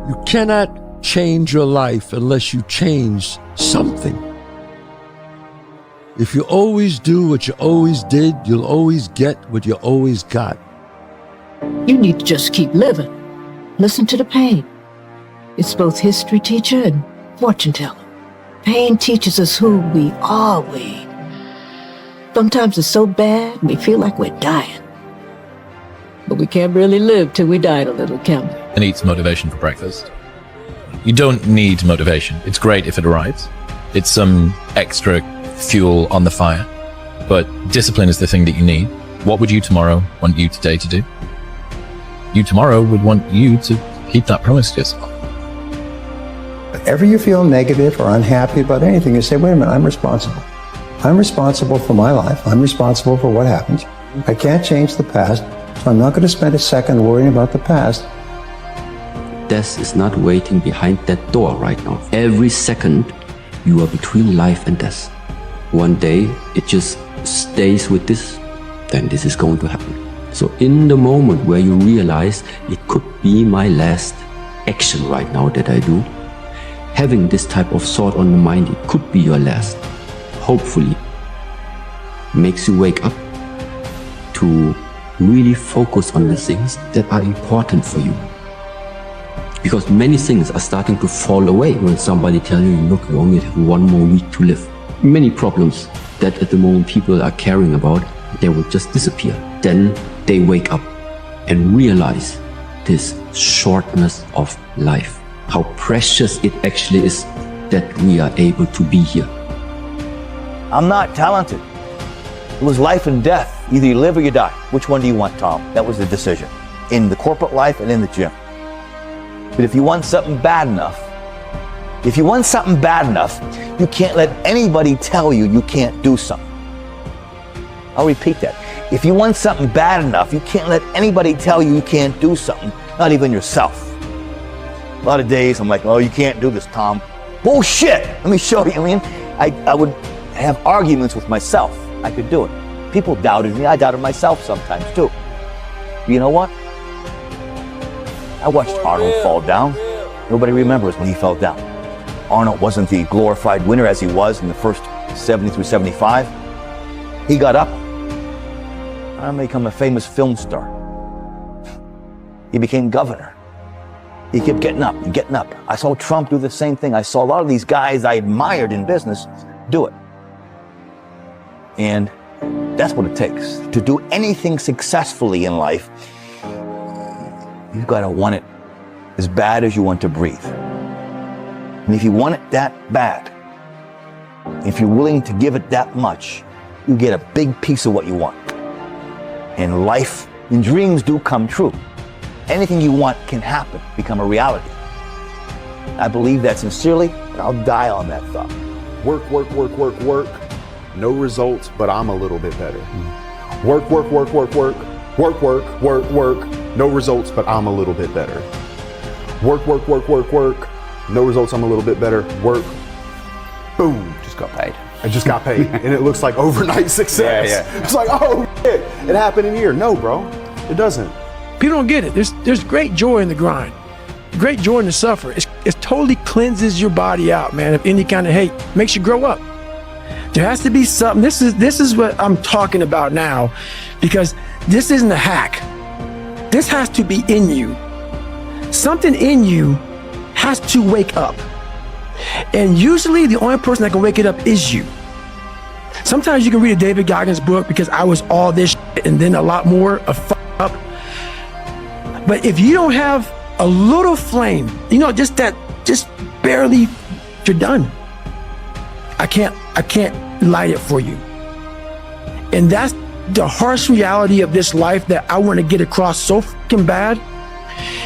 You cannot change your life unless you change something. If you always do what you always did, you'll always get what you always got. You need to just keep living. Listen to the pain. It's both history teacher and fortune teller. Pain teaches us who we are, Wade. Sometimes it's so bad, we feel like we're dying. But we can't really live till we die a little, can we? And eats motivation for breakfast. You don't need motivation. It's great if it arrives. It's some extra fuel on the fire. But discipline is the thing that you need. What would you tomorrow want you today to do? You tomorrow would want you to keep that promise to yourself. Whenever you feel negative or unhappy about anything, you say, wait a minute, I'm responsible. I'm responsible for my life. I'm responsible for what happens. I can't change the past, so I'm not going to spend a second worrying about the past. Death is not waiting behind that door right now. Every second, you are between life and death. One day, it just stays with this, then this is going to happen. So in the moment where you realize it could be my last action right now that I do, having this type of thought on the mind, it could be your last, hopefully makes you wake up to really focus on the things that are important for you. Because many things are starting to fall away when somebody tells you, look, you only have 1 more week to live. Many problems that at the moment people are caring about, they will just disappear. Then they wake up and realize this shortness of life, how precious it actually is that we are able to be here. I'm not talented. It was life and death. Either you live or you die. Which one do you want, Tom? That was the decision. In the corporate life and in the gym. But if you want something bad enough, you can't let anybody tell you you can't do something. I'll repeat that. If you want something bad enough, you can't let anybody tell you you can't do something, not even yourself. A lot of days I'm like, oh, you can't do this, Tom. Bullshit! Let me show you. I mean, I would have arguments with myself. I could do it. People doubted me. I doubted myself sometimes too. But you know what? I watched Arnold fall down. Nobody remembers when he fell down. Arnold wasn't the glorified winner as he was in the first 70 through 75. He got up. I'm become a famous film star. He became governor. He kept getting up and getting up. I saw Trump do the same thing. I saw a lot of these guys I admired in business do it. And that's what it takes. To do anything successfully in life, you've got to want it as bad as you want to breathe. And if you want it that bad, if you're willing to give it that much, you get a big piece of what you want. And life and dreams do come true. Anything you want can happen, become a reality. I believe that sincerely, and I'll die on that thought. Work, work, work, work, work. No results, but I'm a little bit better. Work, work, work, work, work. Work, work, work, work. No results, but I'm a little bit better. Work, work, work, work, work. No results, I'm a little bit better. Work. Boom. Just got paid. I just got paid. And it looks like overnight success. Yeah. It's like, oh, shit, it happened in here. No, bro, it doesn't. People don't get it. There's great joy in the grind. Great joy in the suffer. It totally cleanses your body out, man, of any kind of hate. Makes you grow up. There has to be something. This is what I'm talking about now, because this isn't a hack. This has to be in you. Something in you has to wake up. And usually the only person that can wake it up is you. Sometimes you can read a David Goggins book because I was all this shit and then a lot more of up. But if you don't have a little flame, just barely, you're done. I can't light it for you. And that's the harsh reality of this life that I want to get across so fucking bad.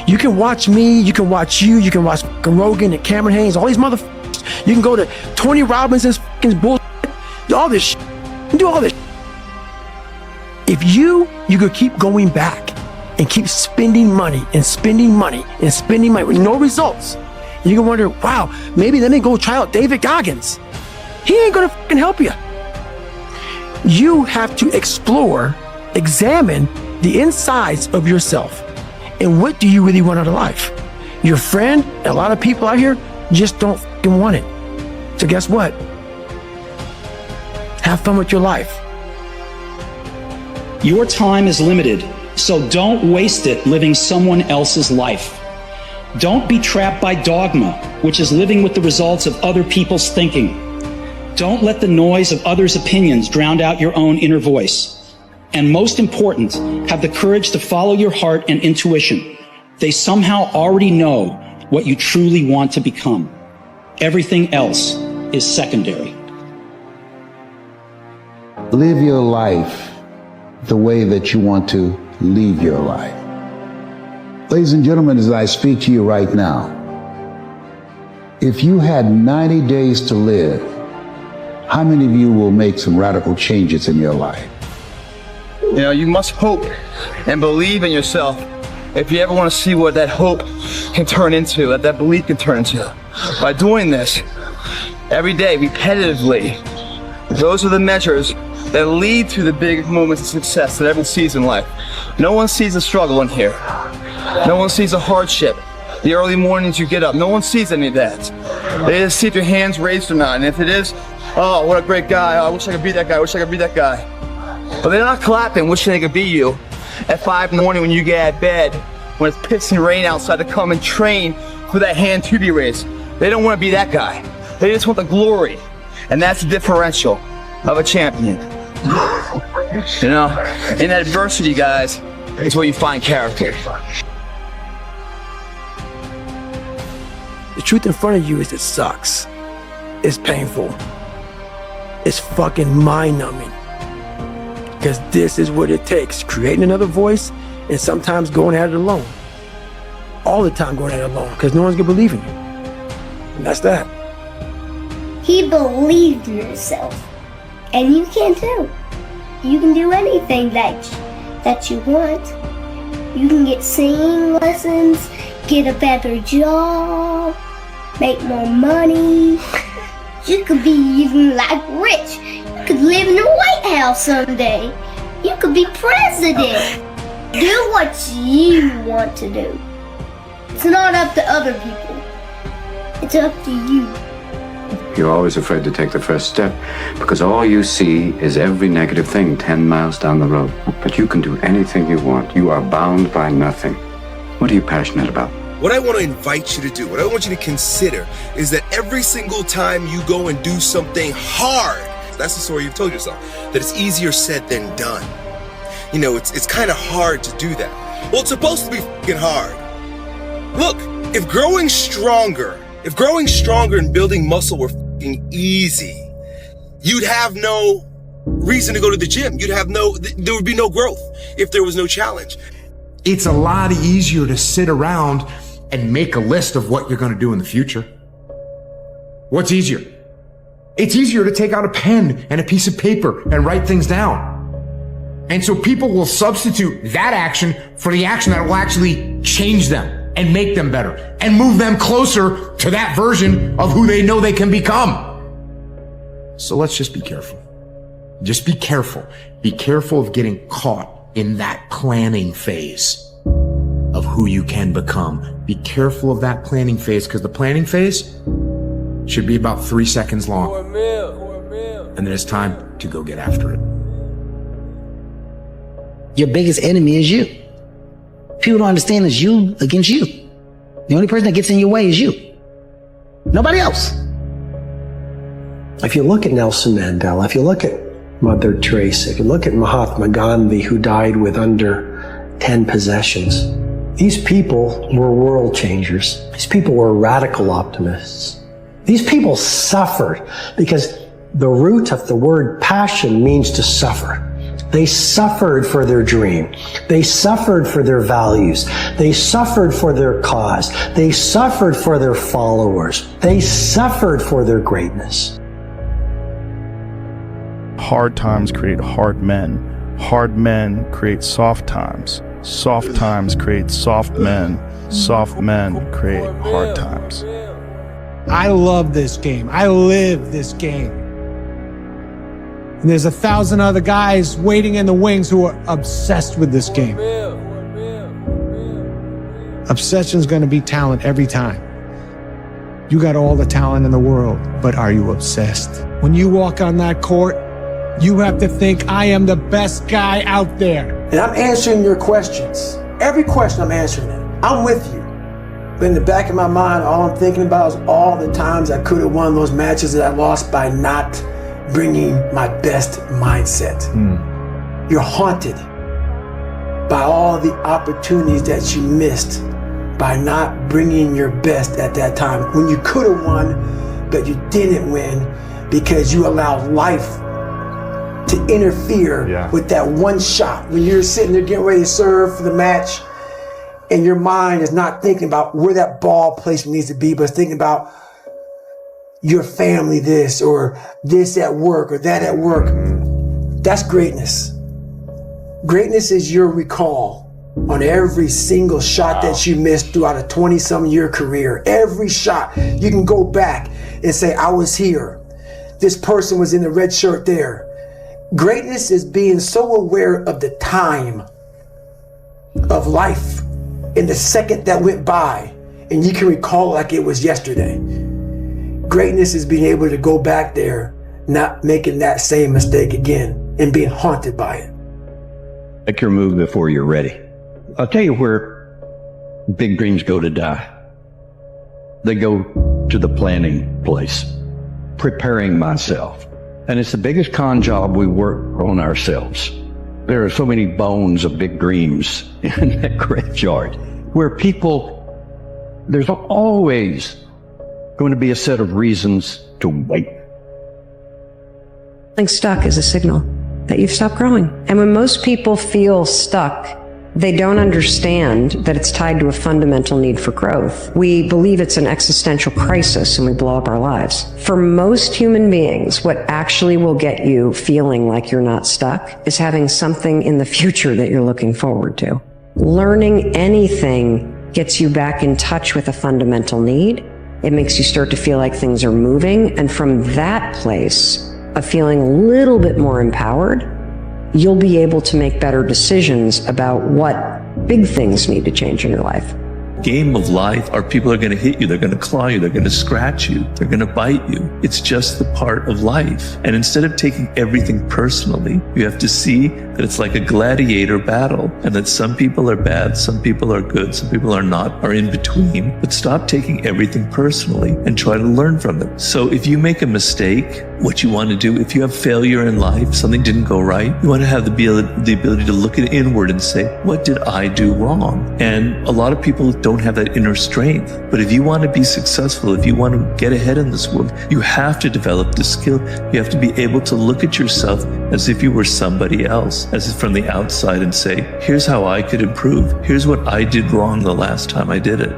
You can watch me, you can watch you, you can watch Rogan and Cameron Haynes, all these motherfuckers. You can go to Tony Robbins' fucking bullshit, all this shit. You do all this shit. If you could keep going back and keep spending money and spending money and spending money with no results, and you can wonder, wow, maybe let me go try out David Goggins. He ain't gonna fucking help you. You have to explore, examine the insides of yourself. And what do you really want out of life? Your friend, a lot of people out here just don't fucking want it. So guess what? Have fun with your life. Your time is limited, so don't waste it living someone else's life. Don't be trapped by dogma, which is living with the results of other people's thinking. Don't let the noise of others' opinions drown out your own inner voice. And most important, have the courage to follow your heart and intuition. They somehow already know what you truly want to become. Everything else is secondary. Live your life the way that you want to leave your life. Ladies and gentlemen, as I speak to you right now, if you had 90 days to live, how many of you will make some radical changes in your life? You know, you must hope and believe in yourself if you ever want to see what that hope can turn into, what that belief can turn into. By doing this every day, repetitively, those are the measures that lead to the big moments of success that everyone sees in life. No one sees the struggle in here. No one sees the hardship, the early mornings you get up. No one sees any of that. They just see if your hand's raised or not. And if it is, oh, what a great guy. Oh, I wish I could be that guy. I wish I could be that guy. But they're not clapping, wishing they could be you at 5 in the morning when you get out of bed, when it's pissing rain outside, to come and train for that hand to be raised. They don't want to be that guy. They just want the glory. And that's the differential of a champion. You know, in adversity, guys, is where you find character. The truth in front of you is it sucks. It's painful. It's fucking mind-numbing. Because this is what it takes, creating another voice and sometimes going at it alone. All the time going at it alone, because no one's gonna believe in you. And that's that. He believed in himself. And you can too. You can do anything that you want. You can get singing lessons, get a better job, make more money. You could be even like rich. You could live in the White House someday. You could be president. Do what you want to do. It's not up to other people. It's up to you. You're always afraid to take the first step because all you see is every negative thing 10 miles down the road. But you can do anything you want. You are bound by nothing. What are you passionate about? What I want to invite you to do, what I want you to consider, is that every single time you go and do something hard, that's the story you've told yourself, that it's easier said than done. You know, it's kind of hard to do that. Well, it's supposed to be fucking hard. Look, if growing stronger and building muscle were fucking easy, you'd have no reason to go to the gym. There would be no growth if there was no challenge. It's a lot easier to sit around and make a list of what you're going to do in the future. What's easier? It's easier to take out a pen and a piece of paper and write things down. And so people will substitute that action for the action that will actually change them and make them better and move them closer to that version of who they know they can become. So let's just be careful. Just be careful. Be careful of getting caught in that planning phase of who you can become. Be careful of that planning phase, because the planning phase should be about 3 seconds long. And then it's time to go get after it. Your biggest enemy is you. People don't understand it's you against you. The only person that gets in your way is you. Nobody else. If you look at Nelson Mandela, if you look at Mother Tracy, if you look at Mahatma Gandhi, who died with under 10 possessions, these people were world changers. These people were radical optimists. These people suffered because the root of the word passion means to suffer. They suffered for their dream. They suffered for their values. They suffered for their cause. They suffered for their followers. They suffered for their greatness. Hard times create hard men. Hard men create soft times. Soft times create soft men. Soft men create hard times. I love this game. I live this game. And there's 1,000 other guys waiting in the wings who are obsessed with this game. Obsession's going to be talent every time. You got all the talent in the world, but are you obsessed? When you walk on that court, you have to think, I am the best guy out there. And I'm answering your questions. Every question I'm answering it. I'm with you. But in the back of my mind, all I'm thinking about is all the times I could have won those matches that I lost by not bringing my best mindset. You're haunted by all the opportunities that you missed by not bringing your best at that time. When you could have won, but you didn't win because you allowed life to interfere with that one shot. When you're sitting there getting ready to serve for the match and your mind is not thinking about where that ball placement needs to be, but it's thinking about your family this or this at work or that at work. That's greatness. Greatness is your recall on every single shot that you missed throughout a 20-some-year career. Every shot, you can go back and say, I was here. This person was in the red shirt there. Greatness is being so aware of the time of life in the second that went by, and you can recall it like it was yesterday. Greatness is being able to go back there, not making that same mistake again, and being haunted by it. Make your move before you're ready. I'll tell you where big dreams go to die. They go to the planning place, preparing myself. And it's the biggest con job we work on ourselves. There are so many bones of big dreams in that graveyard where there's always going to be a set of reasons to wait. Feeling stuck is a signal that you've stopped growing. And when most people feel stuck, they don't understand that it's tied to a fundamental need for growth. We believe it's an existential crisis and we blow up our lives. For most human beings, what actually will get you feeling like you're not stuck is having something in the future that you're looking forward to. Learning anything gets you back in touch with a fundamental need. It makes you start to feel like things are moving. And from that place of feeling a little bit more empowered, you'll be able to make better decisions about what big things need to change in your life. Game of life are people are going to hit you, they're going to claw you, they're going to scratch you, they're going to bite you. It's just the part of life. And instead of taking everything personally, you have to see that it's like a gladiator battle and that some people are bad, some people are good, some people are not, are in between. But stop taking everything personally and try to learn from it. So if you make a mistake, what you want to do, if you have failure in life, something didn't go right, you want to have the ability to look at inward and say, what did I do wrong? And a lot of people don't have that inner strength. But if you want to be successful, if you want to get ahead in this world, you have to develop the skill. You have to be able to look at yourself as if you were somebody else, as if from the outside, and say, here's how I could improve. Here's what I did wrong the last time I did it.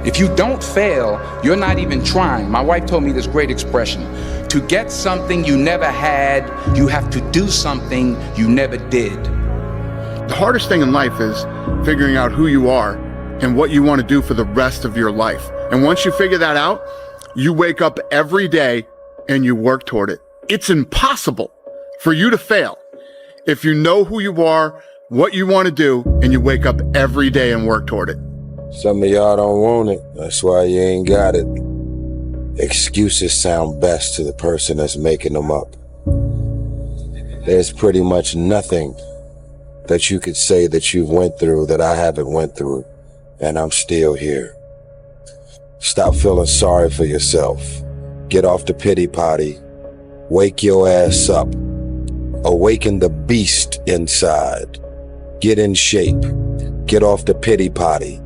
If you don't fail, you're not even trying. My wife told me this great expression. To get something you never had, you have to do something you never did. The hardest thing in life is figuring out who you are and what you want to do for the rest of your life. And once you figure that out, you wake up every day and you work toward it. It's impossible for you to fail if you know who you are, what you want to do, and you wake up every day and work toward it. Some of y'all don't want it. That's why you ain't got it. Excuses sound best to the person that's making them up. There's pretty much nothing that you could say that you've went through that I haven't went through, and I'm still here. Stop feeling sorry for yourself. Get off the pity potty. Wake your ass up. Awaken the beast inside. Get in shape. Get off the pity potty.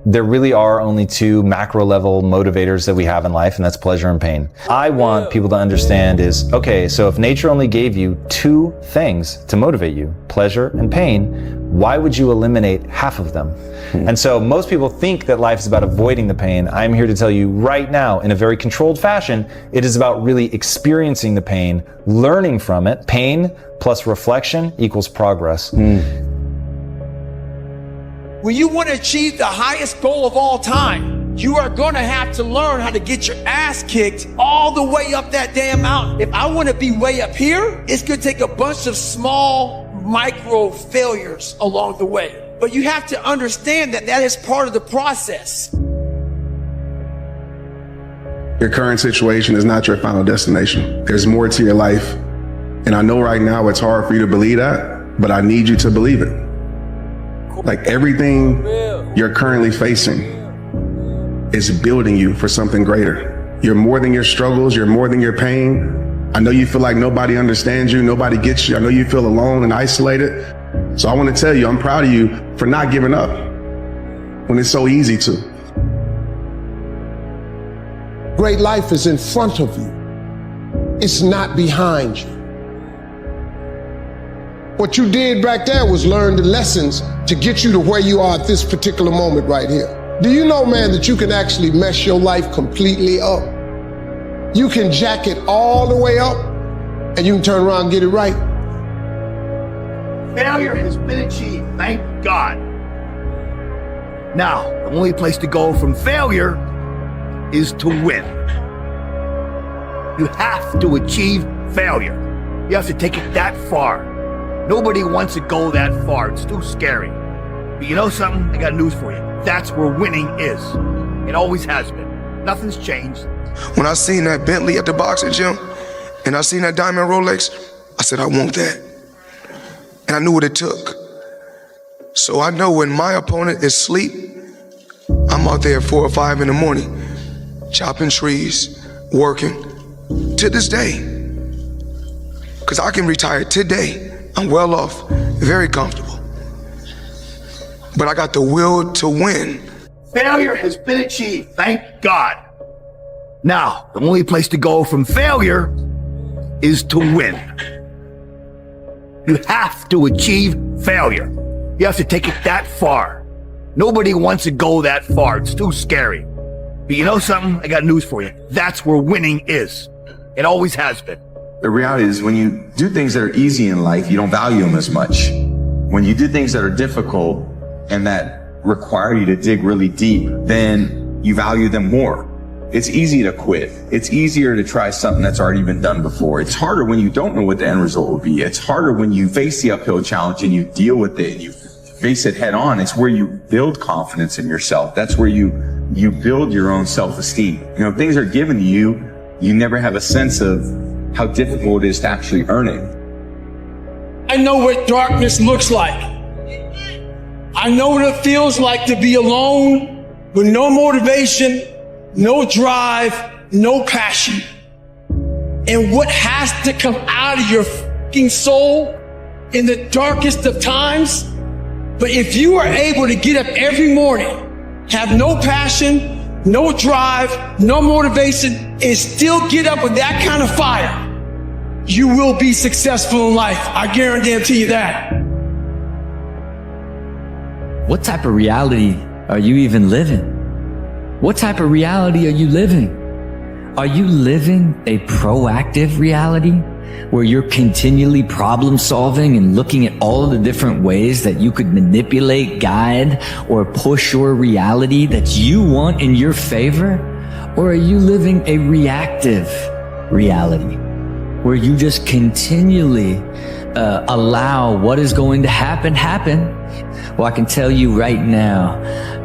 There really are only two macro level motivators that we have in life, and that's pleasure and pain. I want people to understand is, okay, so if nature only gave you two things to motivate you, pleasure and pain, why would you eliminate half of them? And so most people think that life is about avoiding the pain. I'm here to tell you right now, in a very controlled fashion, it is about really experiencing the pain, learning from it. Pain plus reflection equals progress. When you want to achieve the highest goal of all time, you are going to have to learn how to get your ass kicked all the way up that damn mountain. If I want to be way up here, it's going to take a bunch of small micro failures along the way. But you have to understand that that is part of the process. Your current situation is not your final destination. There's more to your life. And I know right now it's hard for you to believe that, but I need you to believe it. Like everything you're currently facing is building you for something greater. You're more than your struggles. You're more than your pain. I know you feel like nobody understands you. Nobody gets you. I know you feel alone and isolated. So I want to tell you, I'm proud of you for not giving up when it's so easy to. Great life is in front of you. It's not behind you. What you did back there was learn the lessons to get you to where you are at this particular moment right here. Do you know, man, that you can actually mess your life completely up? You can jack it all the way up and you can turn around and get it right. Failure has been achieved, thank God. Now, the only place to go from failure is to win. You have to achieve failure. You have to take it that far. Nobody wants to go that far. It's too scary. But you know something? I got news for you. That's where winning is. It always has been. Nothing's changed. When I seen that Bentley at the boxing gym and I seen that diamond Rolex, I said, I want that. And I knew what it took. So I know when my opponent is asleep, I'm out there at 4 or 5 in the morning, chopping trees, working, to this day. Because I can retire today. I'm well off, very comfortable. But I got the will to win. Failure has been achieved, thank God. Now, the only place to go from failure is to win. You have to achieve failure. You have to take it that far. Nobody wants to go that far. It's too scary. But you know something? I got news for you. That's where winning is. It always has been. The reality is when you do things that are easy in life, you don't value them as much. When you do things that are difficult and that require you to dig really deep, then you value them more. It's easy to quit. It's easier to try something that's already been done before. It's harder when you don't know what the end result will be. It's harder when you face the uphill challenge and you deal with it and you face it head on. It's where you build confidence in yourself. That's where you build your own self-esteem. You know, things are given to you. You never have a sense of how difficult it is to actually earn it. I know what darkness looks like. I know what it feels like to be alone with no motivation, no drive, no passion. And what has to come out of your fucking soul in the darkest of times. But if you are able to get up every morning, have no passion, no drive, no motivation, and still get up with that kind of fire, you will be successful in life. I guarantee you that. What type of reality are you even living? What type of reality are you living? Are you living a proactive reality where you're continually problem solving and looking at all of the different ways that you could manipulate, guide, or push your reality that you want in your favor? Or are you living a reactive reality where you just continually allow what is going to happen? Well, I can tell you right now,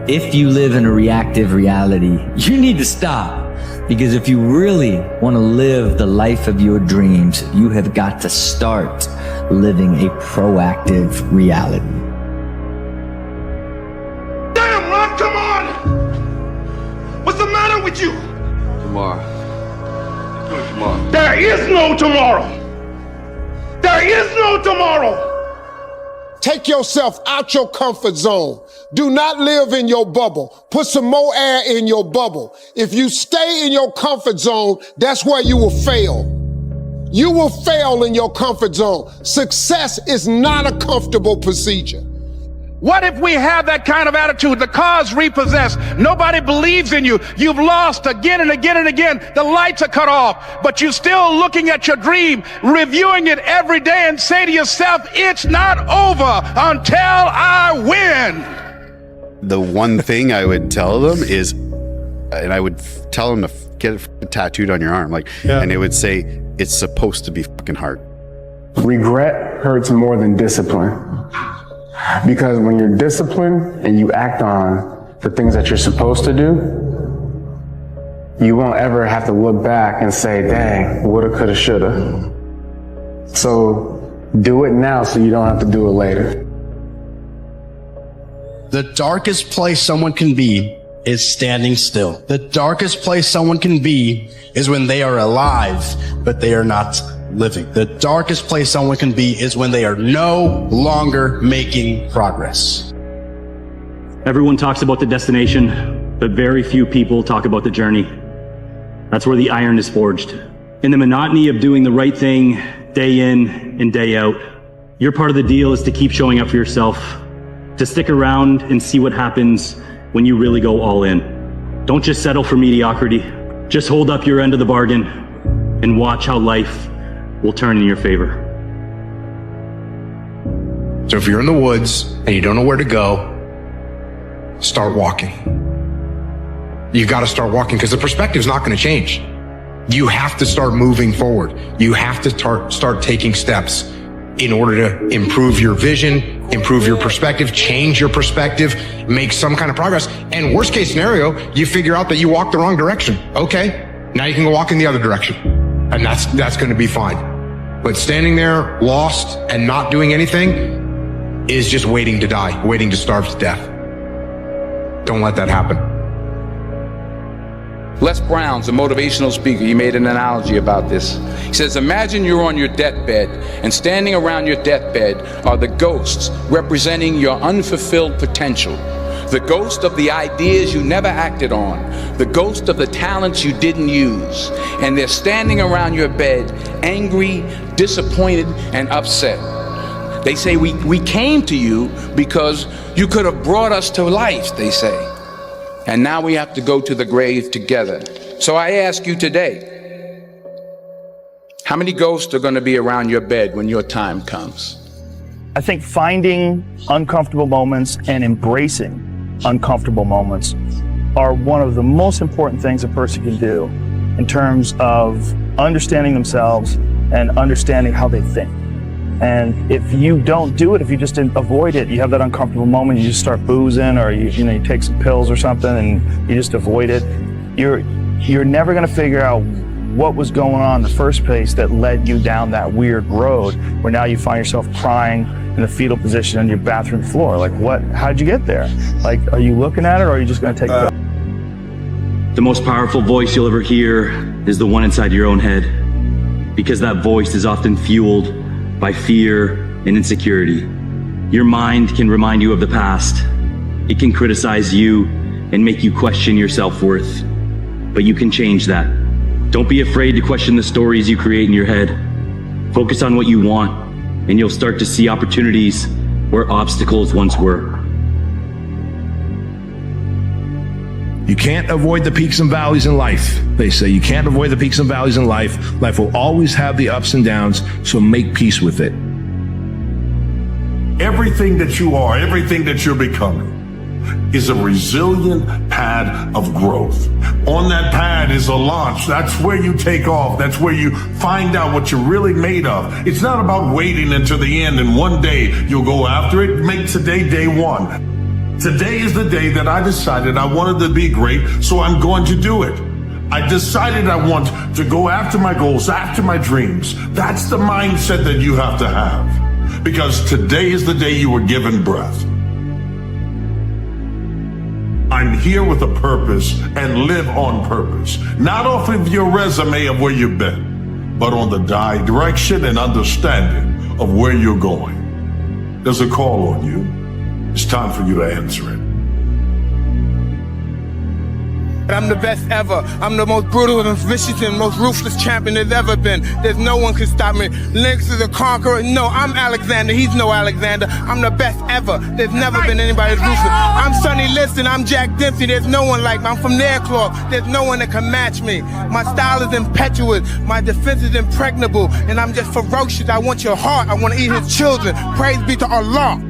if you live in a reactive reality, you need to stop. Because if you really want to live the life of your dreams, you have got to start living a proactive reality. Damn, Ron, come on! What's the matter with you? Tomorrow. There is no tomorrow! There is no tomorrow! Take yourself out your comfort zone. Do not live in your bubble. Put some more air in your bubble. If you stay in your comfort zone, that's where you will fail. You will fail in your comfort zone. Success is not a comfortable procedure. What if we have that kind of attitude? The car's repossessed. Nobody believes in you. You've lost again and again and again. The lights are cut off, but you're still looking at your dream, reviewing it every day and say to yourself, it's not over until I win. The one thing I would tell them is, and I would tell them to get it tattooed on your arm, and it would say, it's supposed to be fucking hard. Regret hurts more than discipline. Because when you're disciplined and you act on the things that you're supposed to do, you won't ever have to look back and say, dang, woulda, coulda, shoulda. So do it now so you don't have to do it later. The darkest place someone can be is standing still. The darkest place someone can be is when they are alive, but they are not living. The darkest place someone can be is when they are no longer making progress. Everyone talks about the destination, but very few people talk about the journey. That's where the iron is forged. In the monotony of doing the right thing day in and day out, your part of the deal is to keep showing up for yourself, to stick around and see what happens when you really go all in. Don't just settle for mediocrity. Just hold up your end of the bargain and watch how life will turn in your favor. So if you're in the woods and you don't know where to go, start walking. You got to start walking because the perspective is not going to change. You have to start moving forward. You have to start taking steps in order to improve your vision, improve your perspective, change your perspective, make some kind of progress. And worst case scenario, you figure out that you walked the wrong direction. Okay, now you can go walk in the other direction. And that's going to be fine. But standing there lost and not doing anything is just waiting to die, waiting to starve to death. Don't let that happen. Les Brown's a motivational speaker. He made an analogy about this. He says, imagine you're on your deathbed, and standing around your deathbed are the ghosts representing your unfulfilled potential. The ghost of the ideas you never acted on. The ghost of the talents you didn't use. And they're standing around your bed, angry, disappointed, and upset. They say, we came to you because you could have brought us to life, they say. And now we have to go to the grave together. So I ask you today, how many ghosts are going to be around your bed when your time comes? I think finding uncomfortable moments and embracing uncomfortable moments are one of the most important things a person can do in terms of understanding themselves and understanding how they think. And if you don't do it, if you just avoid it, you have that uncomfortable moment, you just start boozing, or you take some pills or something and you just avoid it, you're never going to figure out what was going on in the first place that led you down that weird road where now you find yourself crying in the fetal position on your bathroom floor. Like, how'd you get there? Like, are you looking at it, or are you just going to take it? The most powerful voice you'll ever hear is the one inside your own head, because that voice is often fueled by fear and insecurity. Your mind can remind you of the past. It can criticize you and make you question your self-worth. But you can change that. Don't be afraid to question the stories you create in your head. Focus on what you want, and you'll start to see opportunities where obstacles once were. You can't avoid the peaks and valleys in life. They say you can't avoid the peaks and valleys in life. Life will always have the ups and downs, so make peace with it. Everything that you are, everything that you're becoming is a resilient pad of growth. On that pad is a launch. That's where you take off. That's where you find out what you're really made of. It's not about waiting until the end and one day you'll go after it. Make today day one. Today is the day that I decided I wanted to be great, so I'm going to do it. I decided I want to go after my goals, after my dreams. That's the mindset that you have to have, because today is the day you were given breath. I'm here with a purpose and live on purpose, not off of your resume of where you've been, but on the direction and understanding of where you're going. There's a call on you. It's time for you to answer it. I'm the best ever. I'm the most brutal and vicious and most ruthless champion there's ever been. There's no one can stop me. Lynx is a conqueror. No, I'm Alexander. He's no Alexander. I'm the best ever. There's never been anybody as ruthless. I'm Sonny Liston. I'm Jack Dempsey. There's no one like me. I'm from Nairclaw. There's no one that can match me. My style is impetuous. My defense is impregnable. And I'm just ferocious. I want your heart. I want to eat his children. Praise be to Allah.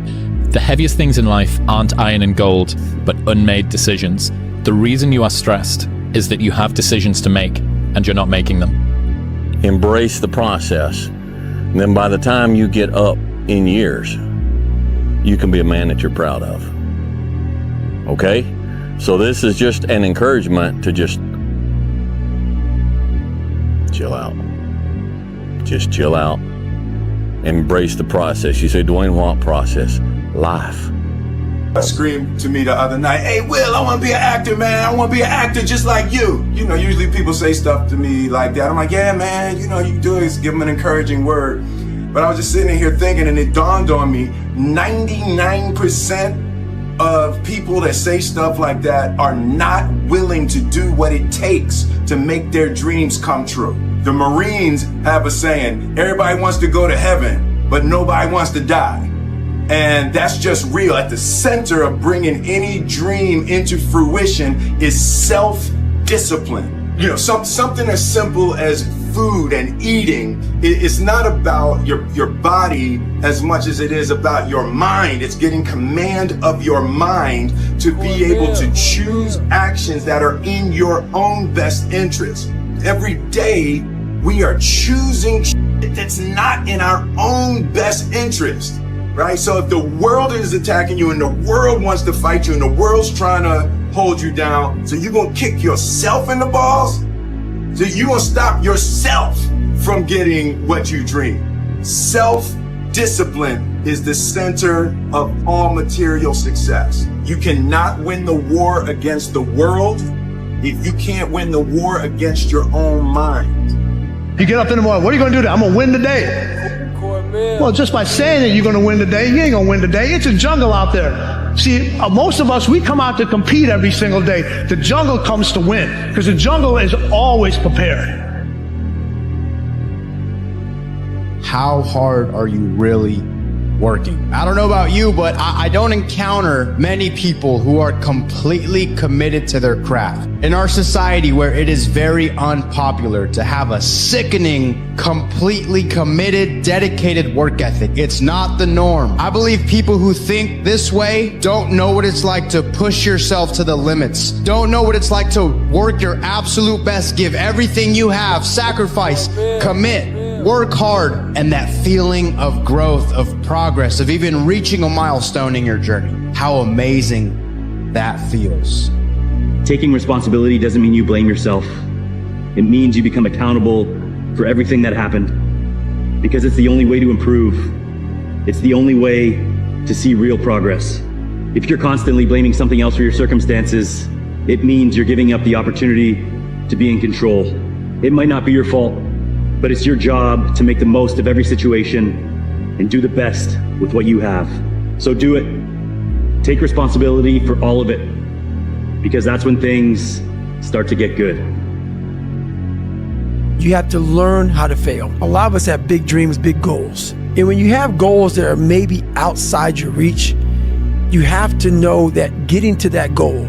The heaviest things in life aren't iron and gold, but unmade decisions. The reason you are stressed is that you have decisions to make and you're not making them. Embrace the process. And then by the time you get up in years, you can be a man that you're proud of. Okay? So this is just an encouragement to just chill out. Just chill out. Embrace the process. You say, Dwayne, what process? Life. Screamed to me the other night, hey, Will, I want to be an actor, man. I want to be an actor just like you. You know, usually people say stuff to me like that. I'm like, yeah, man, you know, you can do it. Just give them an encouraging word. But I was just sitting here thinking, and it dawned on me, 99% of people that say stuff like that are not willing to do what it takes to make their dreams come true. The Marines have a saying, everybody wants to go to heaven, but nobody wants to die. And that's just real. At the center of bringing any dream into fruition is self-discipline. You know, something as simple as food and eating. It's not about your body as much as it is about your mind. It's getting command of your mind to be able to choose actions that are in your own best interest. Every day, we are choosing shit that's not in our own best interest. Right? So if the world is attacking you and the world wants to fight you and the world's trying to hold you down, so you're going to kick yourself in the balls? So you're going to stop yourself from getting what you dream. Self-discipline is the center of all material success. You cannot win the war against the world if you can't win the war against your own mind. You get up in the morning, what are you going to do today? I'm going to win today. Well, just by saying that you're going to win today, you ain't going to win today. It's a jungle out there. See, most of us, we come out to compete every single day. The jungle comes to win because the jungle is always prepared. How hard are you really working? I don't know about you, but I don't encounter many people who are completely committed to their craft. In our society where it is very unpopular to have a sickening, completely committed, dedicated work ethic, it's not the norm. I believe people who think this way don't know what it's like to push yourself to the limits, don't know what it's like to work your absolute best, give everything you have, sacrifice, commit, work hard, and that feeling of growth, of progress, of even reaching a milestone in your journey. How amazing that feels. Taking responsibility doesn't mean you blame yourself. It means you become accountable for everything that happened, because it's the only way to improve. It's the only way to see real progress. If you're constantly blaming something else for your circumstances, it means you're giving up the opportunity to be in control. It might not be your fault, but it's your job to make the most of every situation and do the best with what you have. So do it. Take responsibility for all of it, because that's when things start to get good. You have to learn how to fail. A lot of us have big dreams, big goals. And when you have goals that are maybe outside your reach, you have to know that getting to that goal,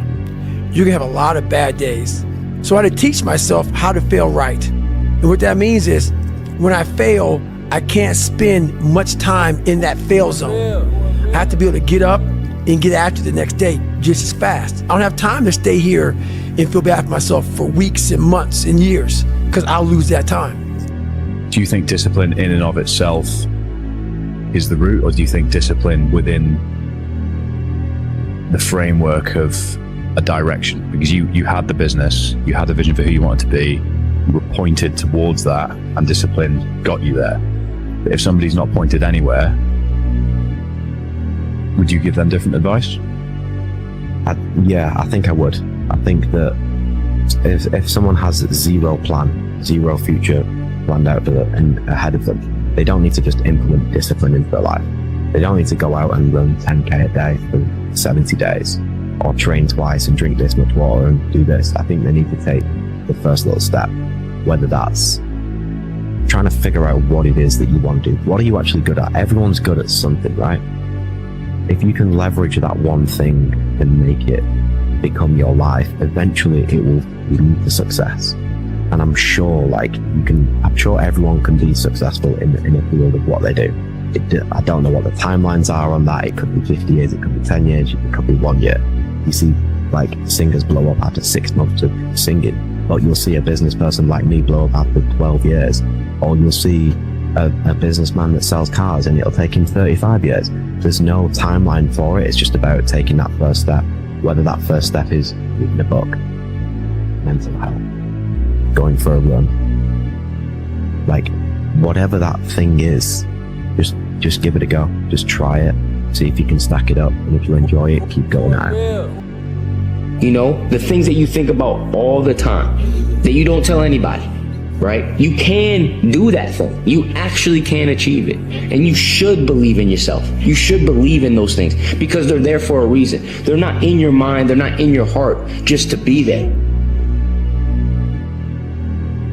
you're gonna have a lot of bad days. So I had to teach myself how to fail right. And what that means is when I fail, I can't spend much time in that fail zone. I have to be able to get up and get after the next day just as fast. I don't have time to stay here and feel bad for myself for weeks and months and years, because I'll lose that time. Do you think discipline in and of itself is the root, or do you think discipline within the framework of a direction? Because you had the business, you had the vision for who you wanted to be, you were pointed towards that, and discipline got you there. But if somebody's not pointed anywhere, would you give them different advice? Yeah, I think I would. I think that if someone has zero plan, zero future planned out for them and ahead of them, they don't need to just implement discipline into their life. They don't need to go out and run 10K a day for 70 days or train twice and drink this much water and do this. I think they need to take the first little step, whether that's trying to figure out what it is that you want to do. What are you actually good at? Everyone's good at something, right? If you can leverage that one thing and make it become your life, eventually it will lead to success. And I'm sure everyone can be successful in a field of what they do. I don't know what the timelines are on that. It could be 50 years, it could be 10 years, it could be 1 year. You see like singers blow up after 6 months of singing, but you'll see a business person like me blow up after 12 years, or you'll see a businessman that sells cars and it'll take him 35 years. There's no timeline for it. It's just about taking that first step, whether that first step is reading a book, mental health, going for a run, like whatever that thing is, just give it a go. Just try it, see if you can stack it up, and if you enjoy it, keep going at it. You know, the things that you think about all the time that you don't tell anybody, right? You can do that thing. You actually can achieve it. And you should believe in yourself. You should believe in those things because they're there for a reason. They're not in your mind. They're not in your heart just to be there.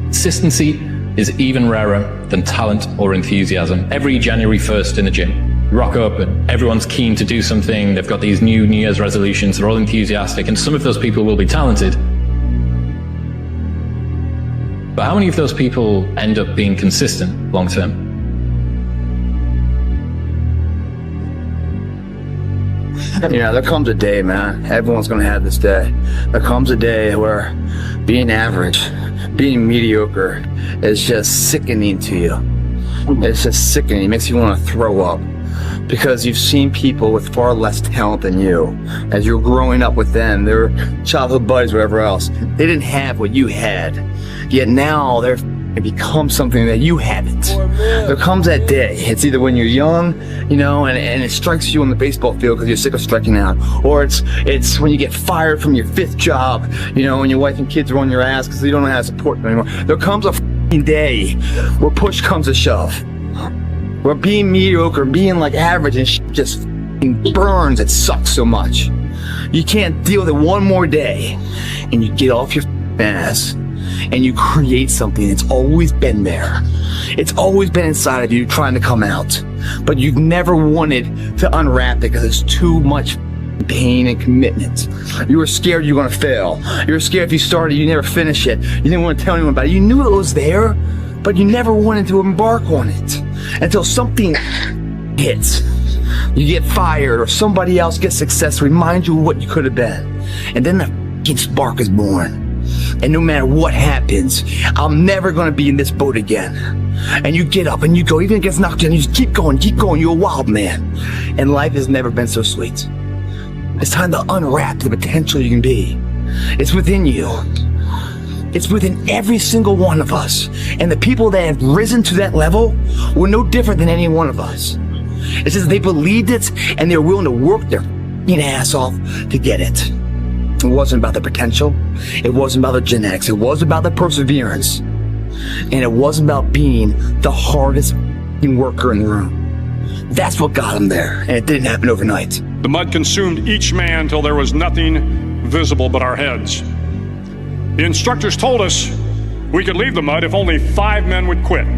Consistency is even rarer than talent or enthusiasm. Every January 1st in the gym, you rock up and everyone's keen to do something. They've got these New Year's resolutions. They're all enthusiastic, and some of those people will be talented. But how many of those people end up being consistent long term? You know, there comes a day, man. Everyone's gonna have this day. There comes a day where being average, being mediocre is just sickening to you. It's just sickening. It makes you want to throw up because you've seen people with far less talent than you. As you're growing up with them, their childhood buddies, whatever else, they didn't have what you had. Yet now they've become something that you haven't. There comes that day. It's either when you're young, you know, and it strikes you on the baseball field because you're sick of striking out, or it's when you get fired from your 5th job, you know, and your wife and kids are on your ass because you don't know how to support them anymore. There comes a day where push comes to shove, where being mediocre, being like average and just burns. It sucks so much. You can't deal with it one more day, and you get off your ass and you create something that's always been there. It's always been inside of you trying to come out, but you've never wanted to unwrap it because it's too much pain and commitment. You were scared you were going to fail. You were scared if you started, you never finish it. You didn't want to tell anyone about it. You knew it was there, but you never wanted to embark on it until something hits. You get fired or somebody else gets success, remind you of what you could have been. And then the spark is born. And no matter what happens, I'm never going to be in this boat again. And you get up and you go, even if it gets knocked down, you just keep going. You're a wild man. And life has never been so sweet. It's time to unwrap the potential you can be. It's within you. It's within every single one of us. And the people that have risen to that level were no different than any one of us. It's just they believed it and they're willing to work their ass off to get it. It wasn't about the potential. It wasn't about the genetics. It was about the perseverance. And it wasn't about being the hardest worker in the room. That's what got him there. And it didn't happen overnight. The mud consumed each man till there was nothing visible but our heads. The instructors told us we could leave the mud if only 5 men would quit.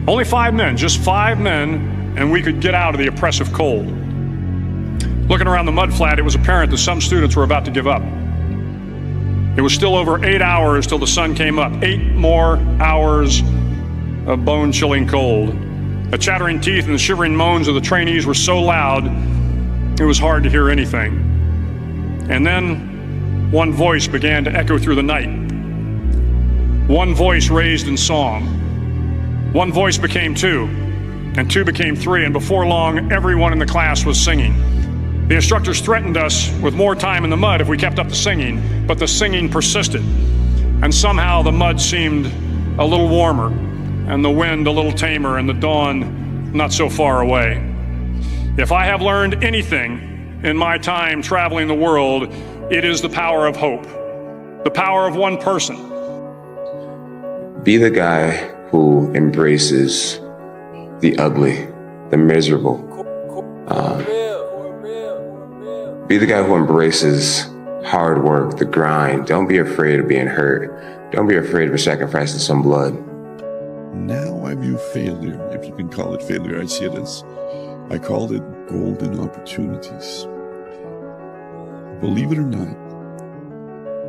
Only 5 men, just 5 men, and we could get out of the oppressive cold. Looking around the mud flat, it was apparent that some students were about to give up. It was still over 8 hours till the sun came up. 8 more hours of bone-chilling cold. The chattering teeth and the shivering moans of the trainees were so loud, it was hard to hear anything. And then one voice began to echo through the night. One voice raised in song. One voice became 2, and 2 became 3, and before long, everyone in the class was singing. The instructors threatened us with more time in the mud if we kept up the singing, but the singing persisted. And somehow the mud seemed a little warmer, and the wind a little tamer, and the dawn not so far away. If I have learned anything in my time traveling the world, it is the power of hope, the power of one person. Be the guy who embraces the ugly, the miserable. Be the guy who embraces hard work, the grind. Don't be afraid of being hurt. Don't be afraid of sacrificing some blood. Now I view failure, if you can call it failure, I see it as, I call it golden opportunities. Believe it or not,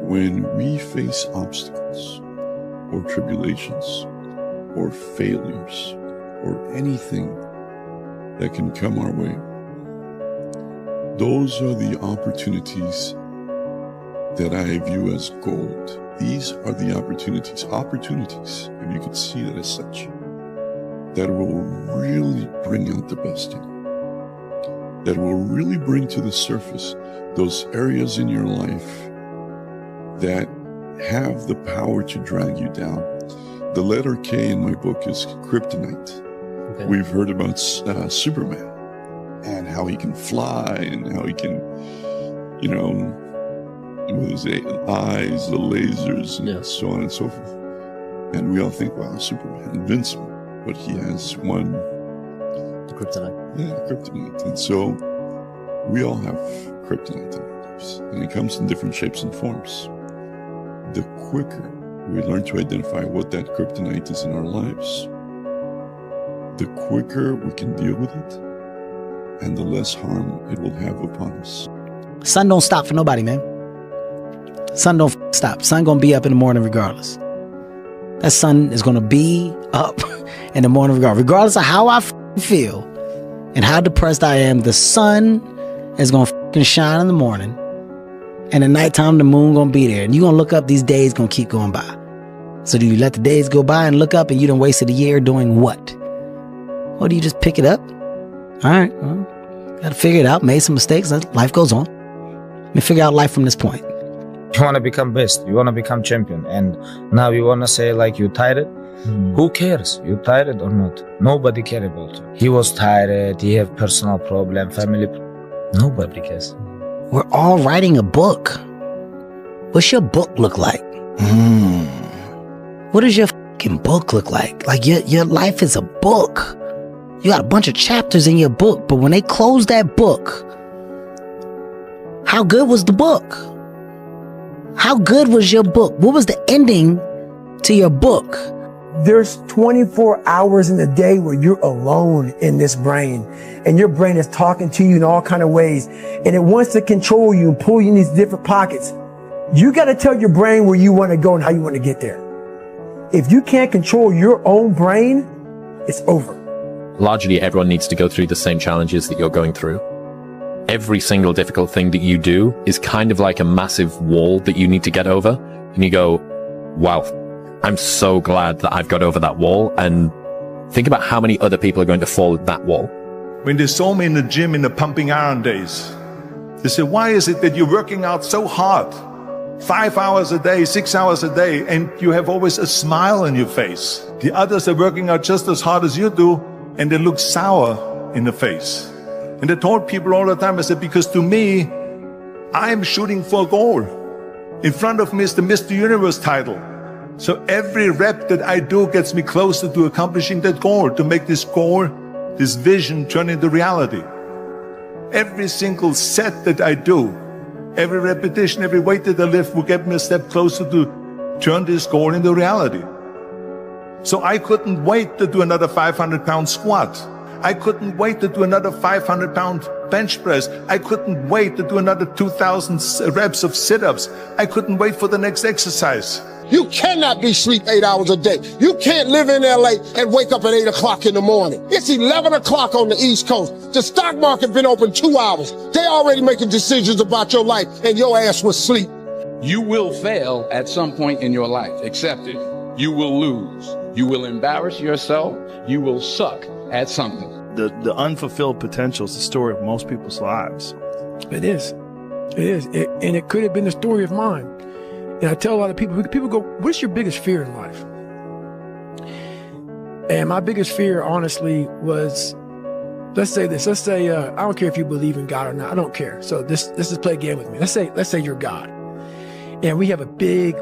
when we face obstacles or tribulations or failures or anything that can come our way, those are the opportunities that I view as gold. These are the opportunities, if you could see that as such. that will really bring out the best in you, that will really bring to the surface those areas in your life that have the power to drag you down. The letter K in my book is kryptonite. Okay. We've heard about Superman and how he can fly and how he can, with his eyes, the lasers, and so on and so forth. And we all think, wow, Superman, invincible. But he has one... kryptonite. Yeah, kryptonite. And so we all have kryptonite in our lives. And it comes in different shapes and forms. The quicker we learn to identify what that kryptonite is in our lives, the quicker we can deal with it, and the less harm it will have upon us. Sun don't stop for nobody, man. Sun don't stop. Sun gonna be up in the morning regardless. That sun is gonna be up in the morning regardless of how I feel and how depressed I am. The sun is gonna shine in the morning, and at nighttime the moon gonna be there, and you gonna look up. These days gonna keep going by. So do you let the days go by and look up, and you done wasted a year doing what? Or do you just pick it up? All right, well, gotta figure it out. Made some mistakes. Life goes on. Let me figure out life from this point. You want to become best. You want to become champion. And now you want to say like you tired? Who cares? You tired or not? Nobody cares about you. He was tired. He have personal problem, family. Nobody cares. We're all writing a book. What's your book look like? What does your fucking book look like? Like your life is a book. You got a bunch of chapters in your book, but when they close that book, how good was the book? How good was your book? What was the ending to your book? There's 24 hours in the day where you're alone in this brain, and your brain is talking to you in all kind of ways, and it wants to control you and pull you in these different pockets. You got to tell your brain where you want to go and how you want to get there. If you can't control your own brain, it's over. Largely, everyone needs to go through the same challenges that you're going through. Every single difficult thing that you do is kind of like a massive wall that you need to get over. And you go, wow, I'm so glad that I've got over that wall. And think about how many other people are going to fall at that wall. When they saw me in the gym in the pumping iron days, they said, why is it that you're working out so hard? 5 hours a day, 6 hours a day, and you have always a smile on your face. The others are working out just as hard as you do, and they look sour in the face. And I told people all the time, I said, because to me, I'm shooting for a goal. In front of me is the Mr. Universe title. So every rep that I do gets me closer to accomplishing that goal, to make this goal, this vision turn into reality. Every single set that I do, every repetition, every weight that I lift will get me a step closer to turn this goal into reality. So I couldn't wait to do another 500-pound squat. I couldn't wait to do another 500-pound bench press. I couldn't wait to do another 2,000 reps of sit-ups. I couldn't wait for the next exercise. You cannot be sleep 8 hours a day. You can't live in LA and wake up at 8 o'clock in the morning. It's 11 o'clock on the East Coast. The stock market been open 2 hours. They already making decisions about your life, and your ass was asleep. You will fail at some point in your life. Accept it. You will lose. You will embarrass yourself. You will suck at something. The unfulfilled potential is the story of most people's lives. It is. It is. And it could have been the story of mine. And I tell a lot of people go, what's your biggest fear in life? And my biggest fear, honestly, was, let's say this. Let's say, I don't care if you believe in God or not. I don't care. So let's just play a game with me. Let's say you're God. And we have a big,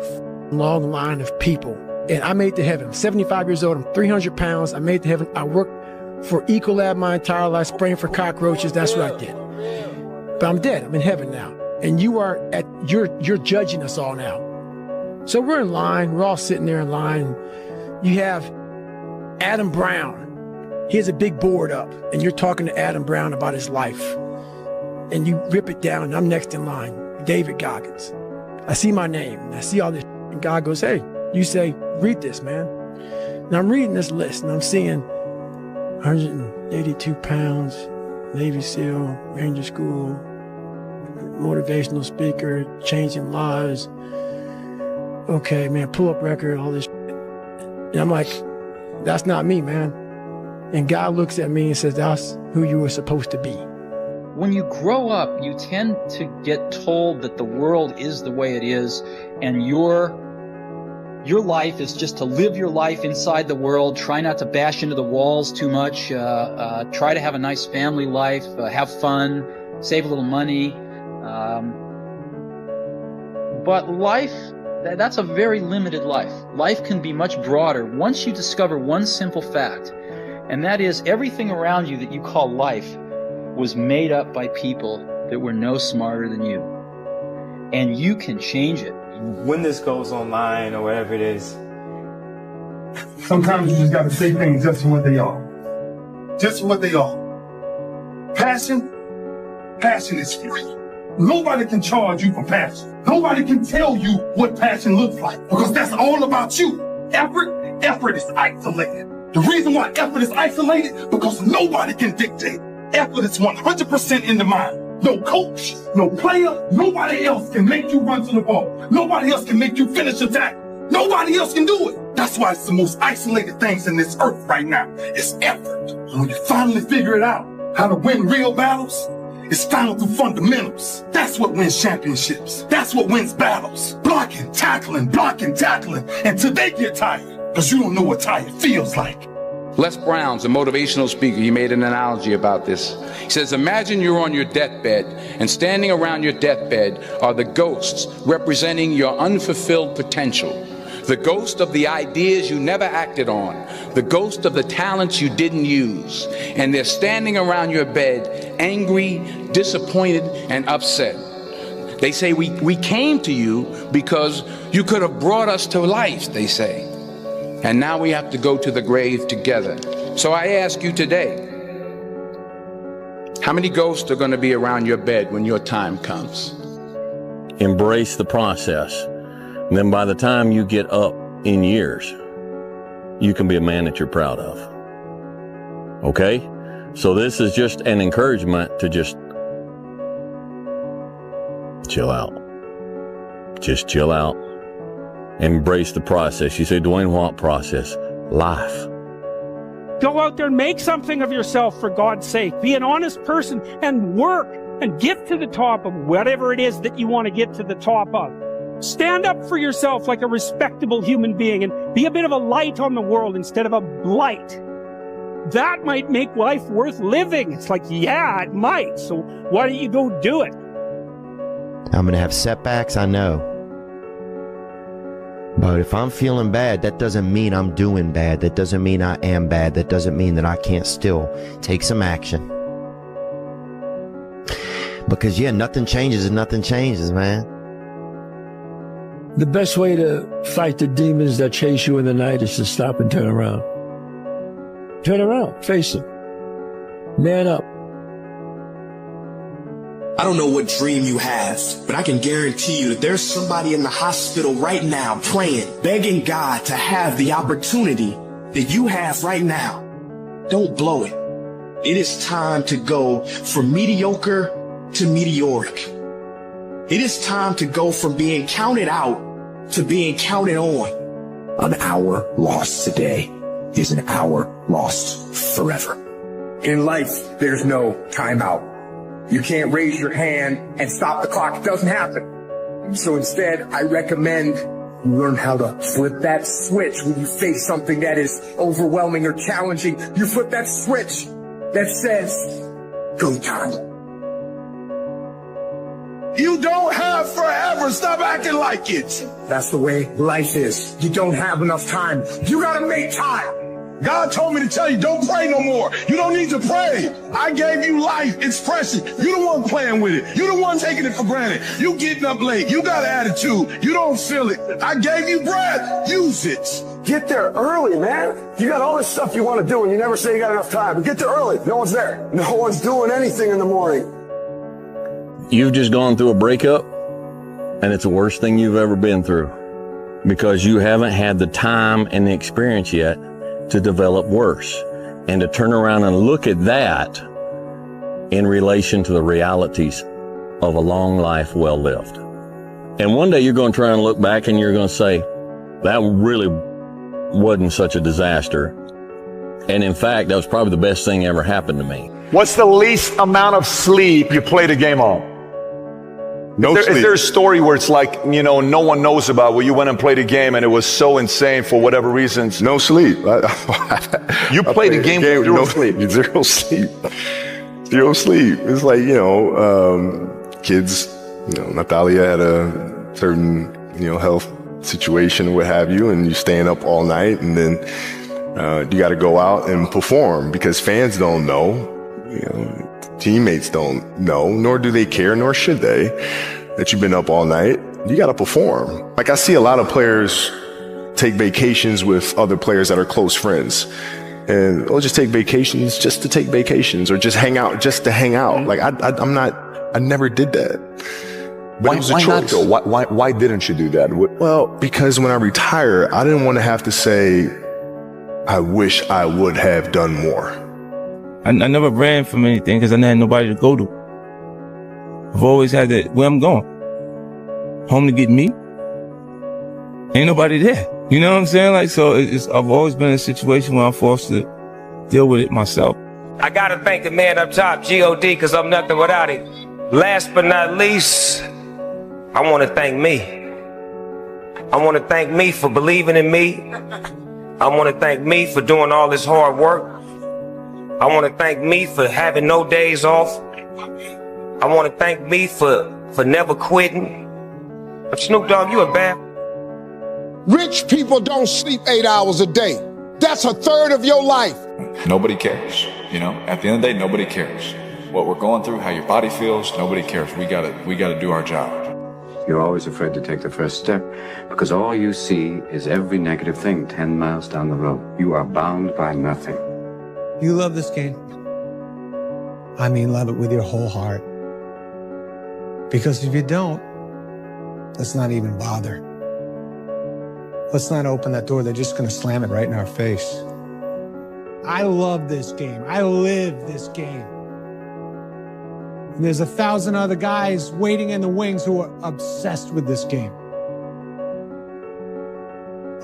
long line of people. And I made it to heaven. I'm 75 years old. I'm 300 pounds. I made it to heaven. I worked for Ecolab my entire life, spraying for cockroaches. That's what I did. But I'm dead. I'm in heaven now. And you're judging us all now. So we're in line. We're all sitting there in line. You have Adam Brown. He has a big board up, and you're talking to Adam Brown about his life. And you rip it down, and I'm next in line. David Goggins. I see my name, and I see all this, and God goes, hey, you say, read this, man. And I'm reading this list, and I'm seeing 182 pounds, Navy SEAL, Ranger School, motivational speaker, changing lives. Okay, man, pull-up record, all this shit. And I'm like, that's not me, man. And God looks at me and says, that's who you were supposed to be. When you grow up, you tend to get told that the world is the way it is, and your life is just to live your life inside the world. Try not to bash into the walls too much. Try to have a nice family life. Have fun. Save a little money. But life, that's a very limited life. Life can be much broader once you discover one simple fact, and that is everything around you that you call life was made up by people that were no smarter than you. And you can change it. When this goes online or whatever it is, Sometimes you just gotta say things just for what they are. Just for what they are. Passion is free. Nobody can charge you for passion. Nobody can tell you what passion looks like, because that's all about you. Effort is isolated. The reason why effort is isolated, because nobody can dictate. Effort is 100% in the mind. No coach, no player, nobody else can make you run to the ball. Nobody else can make you finish a tackle. Nobody else can do it. That's why it's the most isolated things in this earth right now. It's effort. And when you finally figure it out, how to win real battles, it's found through fundamentals. That's what wins championships. That's what wins battles. Blocking, tackling, until they get tired. Because you don't know what tired feels like. Les Brown's a motivational speaker. He made an analogy about this. He says, imagine you're on your deathbed, and standing around your deathbed are the ghosts representing your unfulfilled potential. The ghost of the ideas you never acted on. The ghost of the talents you didn't use. And they're standing around your bed, angry, disappointed, and upset. They say, we came to you because you could have brought us to life, they say. And now we have to go to the grave together. So I ask you today, how many ghosts are going to be around your bed when your time comes? Embrace the process. And then by the time you get up in years, you can be a man that you're proud of. Okay? So this is just an encouragement to just chill out. Just chill out. Embrace the process. You say, Dwayne, what process? Life. Go out there and make something of yourself, for God's sake. Be an honest person and work and get to the top of whatever it is that you want to get to the top of. Stand up for yourself like a respectable human being and be a bit of a light on the world instead of a blight. That might make life worth living. It's like, yeah, it might. So why don't you go do it? I'm going to have setbacks, I know. But if I'm feeling bad, that doesn't mean I'm doing bad. That doesn't mean I am bad. That doesn't mean that I can't still take some action. Because, yeah, nothing changes and nothing changes, man. The best way to fight the demons that chase you in the night is to stop and turn around. Turn around, face them. Man up. I don't know what dream you have, but I can guarantee you that there's somebody in the hospital right now praying, begging God to have the opportunity that you have right now. Don't blow it. It is time to go from mediocre to meteoric. It is time to go from being counted out to being counted on. An hour lost today is an hour lost forever. In life, there's no timeout. You can't raise your hand and stop the clock. It doesn't happen. So instead, I recommend you learn how to flip that switch when you face something that is overwhelming or challenging. You flip that switch that says, go time. You don't have forever. Stop acting like it. That's the way life is. You don't have enough time. You gotta make time. God told me to tell you, don't pray no more. You don't need to pray. I gave you life. It's precious. You the one playing with it. You the one taking it for granted. You getting up late. You got an attitude. You don't feel it. I gave you breath. Use it. Get there early, man. You got all this stuff you want to do and you never say you got enough time. But get there early. No one's there. No one's doing anything in the morning. You've just gone through a breakup, and it's the worst thing you've ever been through because you haven't had the time and the experience yet to develop worse and to turn around and look at that in relation to the realities of a long life well lived. And one day you're going to try and look back and you're going to say, that really wasn't such a disaster. And in fact, that was probably the best thing ever happened to me. What's the least amount of sleep you played a game on? Is there a story where it's like, you know, no one knows about, where you went and played a game and it was so insane for whatever reasons? No sleep. You played a game with zero sleep. Zero sleep. Zero sleep. It's like, you know, kids, you know, Natalia had a certain, you know, health situation, what have you, and you're staying up all night, and then you got to go out and perform because fans don't know, you know, teammates don't know, nor do they care, nor should they, that you've been up all night. You got to perform. Like, I see a lot of players take vacations with other players that are close friends, and they'll just take vacations just to take vacations, or just hang out just to hang out. Like, I never did that. But Why, it was a why not choice. though? Why didn't you do that? Well, because when I retire, I didn't want to have to say, I wish I would have done more. I never ran from anything because I never had nobody to go to. I've always had that, where I'm going. Home to get me. Ain't nobody there. You know what I'm saying? Like, so I've always been in a situation where I'm forced to deal with it myself. I gotta thank the man up top, G.O.D., because I'm nothing without it. Last but not least, I want to thank me. I want to thank me for believing in me. I want to thank me for doing all this hard work. I want to thank me for having no days off. I want to thank me for never quitting. But Snoop Dogg, you a bad... Rich people don't sleep 8 hours a day. That's a third of your life. Nobody cares. You know, at the end of the day, nobody cares. What we're going through, how your body feels, nobody cares. We gotta do our job. You're always afraid to take the first step because all you see is every negative thing 10 miles down the road. You are bound by nothing. You love this game. I mean, love it with your whole heart. Because if you don't, let's not even bother. Let's not open that door. They're just going to slam it right in our face. I love this game. I live this game. And there's 1,000 other guys waiting in the wings who are obsessed with this game.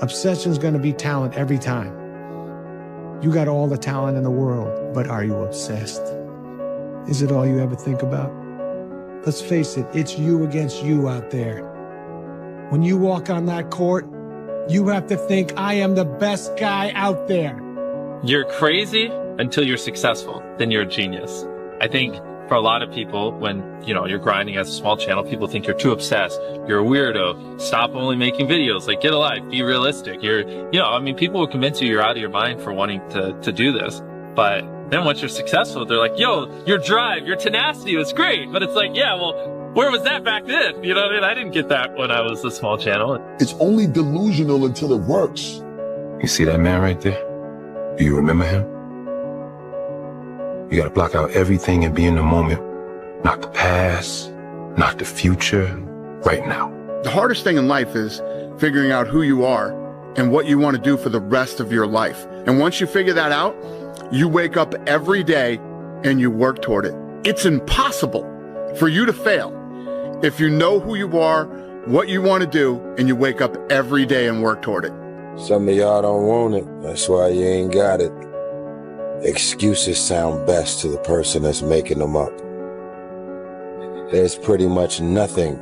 Obsession's going to be talent every time. You got all the talent in the world, but are you obsessed? Is it all you ever think about? Let's face it, it's you against you out there. When you walk on that court, you have to think, I am the best guy out there. You're crazy until you're successful. Then you're a genius. I think for a lot of people, when, you know, you're grinding as a small channel, people think you're too obsessed. You're a weirdo. Stop only making videos. Like, get a life. Be realistic. People will convince you you're out of your mind for wanting to do this. But then once you're successful, they're like, yo, your drive, your tenacity was great. But it's like, yeah, well, where was that back then? You know what I mean? I didn't get that when I was a small channel. It's only delusional until it works. You see that man right there? Do you remember him? You gotta block out everything and be in the moment. Not the past, not the future, right now. The hardest thing in life is figuring out who you are and what you want to do for the rest of your life. And once you figure that out, you wake up every day and you work toward it. It's impossible for you to fail if you know who you are, what you want to do, and you wake up every day and work toward it. Some of y'all don't want it. That's why you ain't got it. Excuses sound best to the person that's making them up. There's pretty much nothing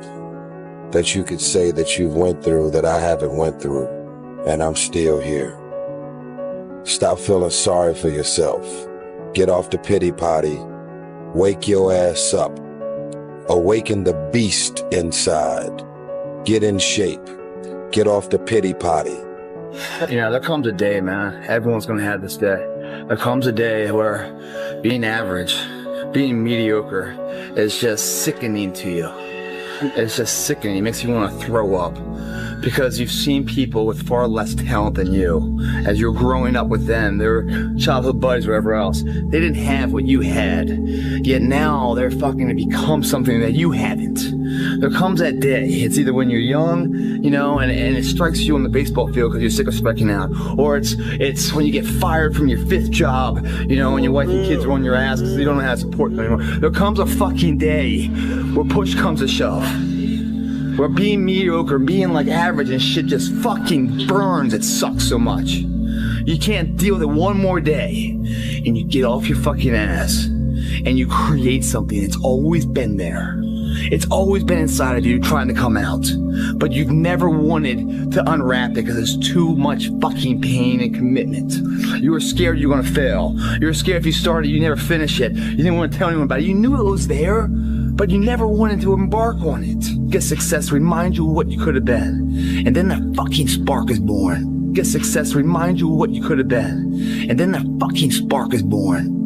that you could say that you've went through that I haven't went through, and I'm still here. Stop feeling sorry for yourself. Get off the pity potty. Wake your ass up. Awaken the beast inside. Get in shape. Get off the pity potty. You know, there comes a day, man. Everyone's gonna have this day. There comes a day where being average, being mediocre is just sickening to you. It's just sickening. It makes you want to throw up. Because you've seen people with far less talent than you. As you're growing up with them, their childhood buddies, whatever else, they didn't have what you had. Yet now they're fucking to become something that you haven't. There comes that day. It's either when you're young, you know, and it strikes you on the baseball field because you're sick of striking out, or it's when you get fired from your 5th job, you know, and your wife and kids are on your ass because you don't know how to support them anymore. There comes a fucking day where push comes to shove. Where being mediocre, being like average and shit just fucking burns. It sucks so much. You can't deal with it one more day. And you get off your fucking ass and you create something that's always been there. It's always been inside of you trying to come out. But you've never wanted to unwrap it because it's too much fucking pain and commitment. You were scared you were gonna fail. You were scared if you started, you never finish it. You didn't want to tell anyone about it. You knew it was there, but you never wanted to embark on it. Get success remind you of what you could have been. And then that fucking spark is born. Get success remind you of what you could have been. And then that fucking spark is born.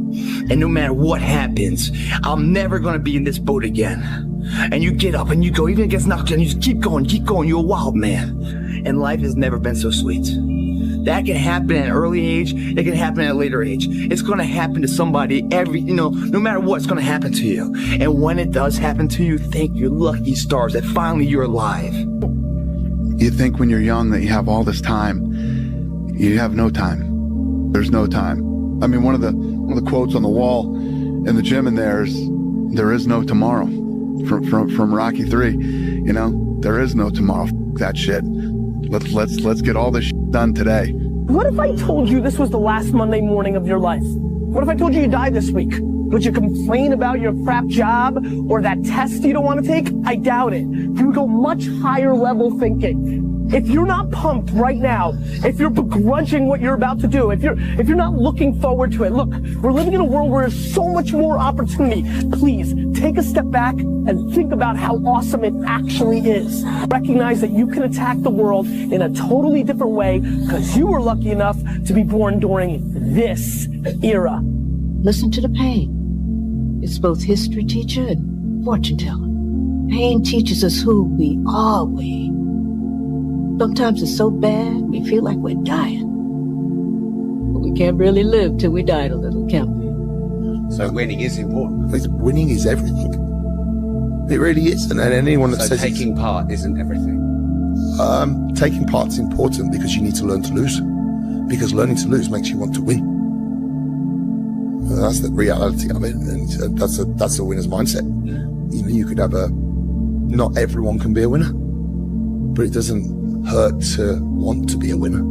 And no matter what happens, I'm never gonna be in this boat again. And you get up and you go, even if it gets knocked down, you just keep going, you're a wild man. And life has never been so sweet. That can happen at an early age, it can happen at a later age. It's gonna happen to somebody no matter what, it's gonna happen to you. And when it does happen to you, thank your lucky stars that finally you're alive. You think when you're young that you have all this time. You have no time. There's no time. I mean, one of the quotes on the wall in the gym in there is no tomorrow. From Rocky 3, there is no tomorrow. That shit. Let's get all this shit done today. What if I told you this was the last Monday morning of your life? What if I told you you died this week? Would you complain about your crap job or that test you don't want to take? I doubt it. You would go much higher level thinking. If you're not pumped right now, if you're begrudging what you're about to do, if you're not looking forward to it, look, we're living in a world where there's so much more opportunity. Please take a step back and think about how awesome it actually is. Recognize that you can attack the world in a totally different way because you were lucky enough to be born during this era. Listen to the pain. It's both history teacher and fortune teller. Pain teaches us who we are. Sometimes it's so bad, we feel like we're dying. But we can't really live till we die a little, can we? So winning is important. Winning is everything. It really is. And anyone that says taking part isn't everything. Taking part's important because you need to learn to lose. Because learning to lose makes you want to win. And that's the reality of it. And that's a winner's mindset. You could have not everyone can be a winner, but it doesn't hurt to want to be a winner.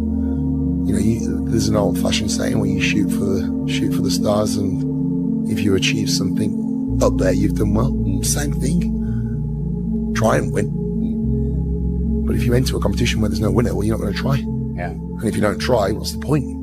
There's an old-fashioned saying where you shoot for the stars, and if you achieve something up there, you've done well. Same thing. Try and win. But if you enter a competition where there's no winner, well, you're not going to try. Yeah. And if you don't try, what's the point?